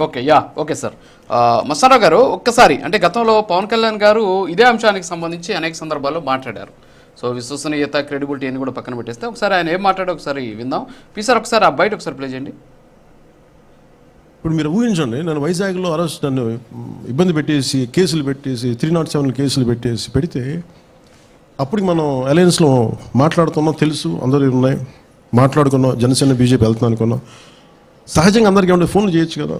Okay, yeah, okay sir. Mastarao గారు, ఒక్కసారి అంటే గతంలో పవన్ కళ్యాణ్ గారు ఇదే అంశానికి సంబంధించి అనేక సందర్భాల్లో మాట్లాడారు. సో విశ్వసనీయత, క్రెడిబిలిటీ అని కూడా పక్కన పెట్టేస్తే ఒకసారి ఆయన ఏం మాట్లాడో ఒకసారి విందాం. ప్లీజ్ సార్ ఒకసారి ఆ బయట ఒకసారి ప్లే చేయండి. ఇప్పుడు మీరు ఊహించండి, నన్ను వైజాగ్లో నన్ను ఇబ్బంది పెట్టేసి కేసులు పెట్టేసి 307 కేసులు పెడితే అప్పటికి మనం అలయన్స్లో మాట్లాడుతున్నాం, తెలుసు అందరూ ఉన్నాయి, మాట్లాడుకున్నాం, జనసేన బీజేపీ వెళ్తున్నాం అనుకున్నాం. సహజంగా అందరికీ ఏమంటే ఫోన్లు చేయొచ్చు కదా,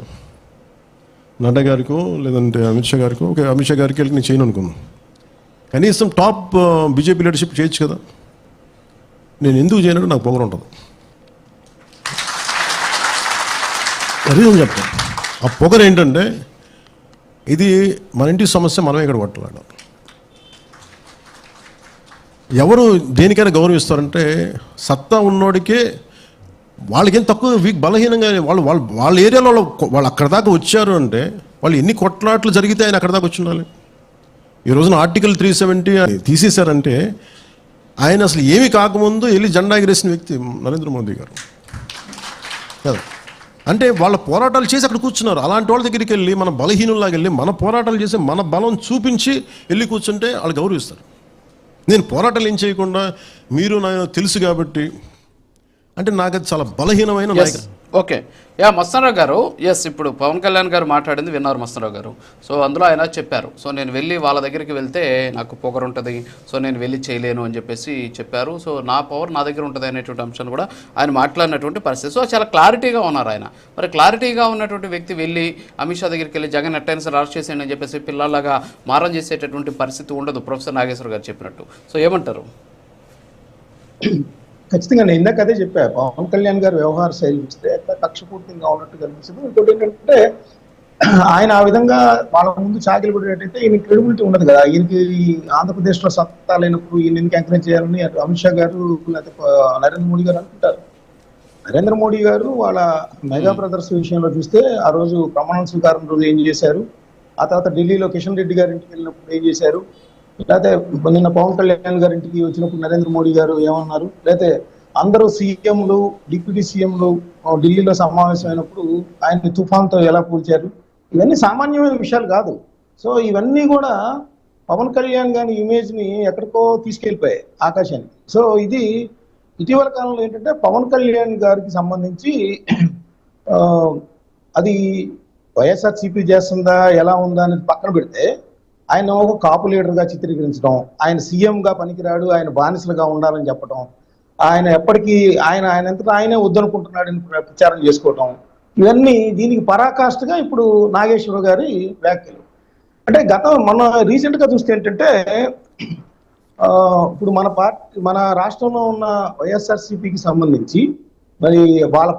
నడ్డా గారికో లేదంటే అమిత్ షా గారికో. ఓకే, అమిత్ షా గారికి వెళ్ళి నేను చేయను అనుకున్నాను. కనీసం టాప్ బీజేపీ లీడర్షిప్ చేయొచ్చు కదా. నేను ఎందుకు చేయనంటే నాకు పొగరు ఉంటుంది. రీజన్ చెప్తాను. ఆ పొగరు ఏంటంటే, ఇది మన ఇంటి సమస్య, మనమే ఇక్కడ కొట్టలాడాలి. ఎవరు దేనికైనా గౌరవిస్తారంటే సత్తా ఉన్నోడికే. వాళ్ళకేం తక్కువ వీక్ బలహీనంగా వాళ్ళ ఏరియాలో వాళ్ళు అక్కడ దాకా వచ్చారు అంటే వాళ్ళు ఎన్ని కొట్లాట్లు జరిగితే ఆయన అక్కడ దాకా వచ్చి ఉండాలి. ఈ రోజున ఆర్టికల్ 370 తీసేశారంటే ఆయన అసలు ఏమీ కాకముందు వెళ్ళి జెండా ఎగిరేసిన వ్యక్తి నరేంద్ర మోదీ గారు కదా. అంటే వాళ్ళ పోరాటాలు చేసి అక్కడ కూర్చున్నారు. అలాంటి వాళ్ళ దగ్గరికి వెళ్ళి మన బలహీనుల్లాగా వెళ్ళి మన పోరాటాలు చేసి మన బలం చూపించి వెళ్ళి కూర్చుంటే వాళ్ళు గౌరవిస్తారు. నేను పోరాటాలు ఏం చేయకుండా మీరు నాకు తెలుసు కాబట్టి అంటే నాకు అది చాలా బలహీనమైన నాయకుడు. ఓకే, యా మస్తారావు గారు, ఎస్, ఇప్పుడు పవన్ కళ్యాణ్ గారు మాట్లాడింది విన్నారు మస్తారావు గారు. సో అందులో ఆయన చెప్పారు, సో నేను వెళ్ళి వాళ్ళ దగ్గరికి వెళ్తే నాకు పొగరు ఉంటుంది, సో నేను వెళ్ళి చేయలేను అని చెప్పేసి చెప్పారు. సో నా పవర్ నా దగ్గర ఉంటుంది అనేటువంటి అంశాన్ని కూడా ఆయన మాట్లాడినటువంటి పరిస్థితి. సో చాలా క్లారిటీగా ఉన్నారు ఆయన. మరి క్లారిటీగా ఉన్నటువంటి వ్యక్తి వెళ్ళి అమిత్ షా దగ్గరికి వెళ్ళి జగన్ ఎట్టైనా సరే అరెస్ట్ చేసేయండి అని చెప్పేసి పిల్లలాగా మారం చేసేటటువంటి పరిస్థితి ఉండదు, ప్రొఫెసర్ నాగేశ్వర గారు చెప్పినట్టు. సో ఏమంటారు? ఖచ్చితంగా నేను ఇందాక అదే చెప్పా. పవన్ కళ్యాణ్ గారు వ్యవహార శైలి చూస్తే కక్షపూర్తిగా ఉన్నట్టు కనిపిస్తుంది. ఇంకోటి ఏంటంటే ఆయన ఆ విధంగా వాళ్ళ ముందు చాకిలు పడేటైతే ఈయన క్రెడిబిలిటీ ఉండదు కదా. ఈయనకి ఆంధ్రప్రదేశ్లో సత్తా లేనప్పుడు ఈయన ఎందుకు ఎంకరేజ్ చేయాలని అటు అమిత్ షా గారు లేకపోతే నరేంద్ర మోడీ గారు అనుకుంటారు. నరేంద్ర మోడీ గారు వాళ్ళ మెగా బ్రదర్స్ విషయంలో చూస్తే ఆ రోజు ప్రమాణ స్వీకారం రోజు ఏం చేశారు, ఆ తర్వాత ఢిల్లీలో కిషన్ రెడ్డి గారి ఇంటికి వెళ్ళినప్పుడు ఏం చేశారు, లేకపోతే నిన్న పవన్ కళ్యాణ్ గారింటికి వచ్చినప్పుడు నరేంద్ర మోడీ గారు ఏమన్నారు, లేకపోతే అందరూ సీఎంలు డిప్యూటీ సీఎంలు ఢిల్లీలో సమావేశమైనప్పుడు ఆయన్ని తుఫాన్తో ఎలా కూల్చారు, ఇవన్నీ సామాన్యమైన విషయాలు కాదు. సో ఇవన్నీ కూడా పవన్ కళ్యాణ్ గారి ఇమేజ్ని ఎక్కడికో తీసుకెళ్ళిపోయాయి ఆకాశానికి. సో ఇది ఇటీవల కాలంలో ఏంటంటే పవన్ కళ్యాణ్ గారికి సంబంధించి అది వైఎస్ఆర్సీపీ చేస్తుందా ఎలా ఉందా అనేది పక్కన పెడితే ఆయన ఒక కాపు లీడర్గా చిత్రీకరించడం, ఆయన సీఎంగా పనికిరాడు, ఆయన బానిసలుగా ఉండాలని చెప్పడం, ఆయన ఎప్పటికీ ఆయనంతటా ఆయనే వద్దనుకుంటున్నాడని ప్రచారం చేసుకోవటం, ఇవన్నీ దీనికి పరాకాష్ఠగా ఇప్పుడు నాగేశ్వర గారి వ్యాఖ్యలు. అంటే మన రీసెంట్గా చూస్తే ఏంటంటే ఇప్పుడు మన రాష్ట్రంలో ఉన్న వైఎస్ఆర్సీపీకి సంబంధించి మరి వాళ్ళ